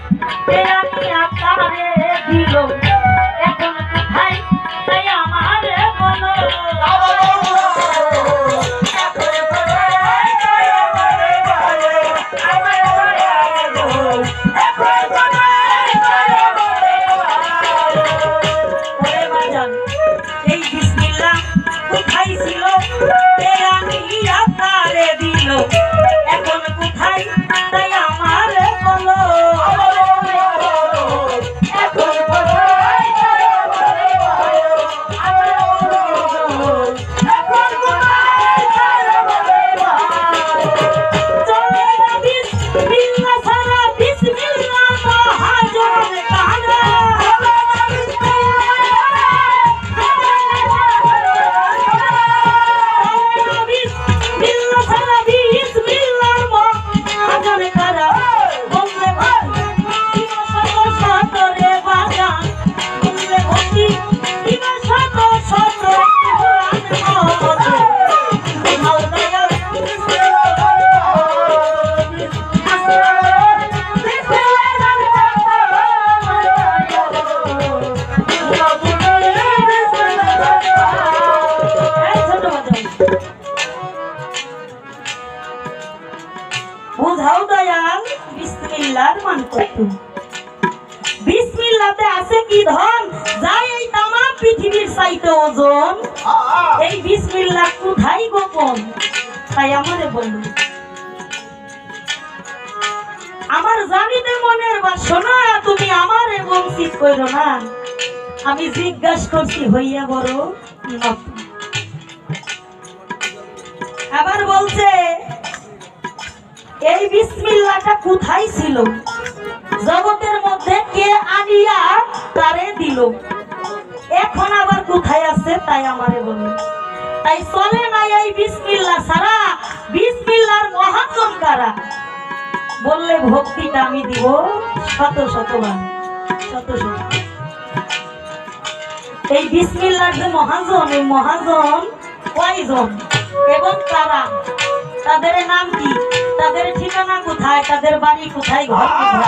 আমি আকারে দিল এখন কোথায় তাই আমার বলো এই বিসমিল্লাহ কোথায় ছিল আমি আকারে দিল এখন কোথায় তাই আমার বলো বুঝাও দয়াল বিসমিল্লাহর মান কত বিসমিল্লাহতে আছে কি ধন যাই এই তামাম পৃথিবীর চাইতে ওজন এই বিসমিল্লাহ কোথায় গোপন তাই আমারে বলুন আমার জানিতে মনের বাসনা তুমি আমারে বঞ্চিত কইরো না আমি জিজ্ঞাসা করছি হইয়া বড় আবার বলছে এই বিসমিল্লাহটা কোথায় ছিল জগতের মধ্যে কে আনিয়া তারে দিল এখন আবার কোথায় আছে তাই আমারে বলুন তাই চলে না এই বিসমিল্লাহ ছাড়া বিসমিল্লাহর মহাজন কারা বললে ভক্তিটা আমি দিব শত শতবার শত শত এই বিসমিল্লাহর যে মহাজন এই মহাজন কয়জন এবং কারা তাদের নাম কি তাদের ঠিকানা কোথায় তাদের বাড়ি কোথায় ঘর কোথায়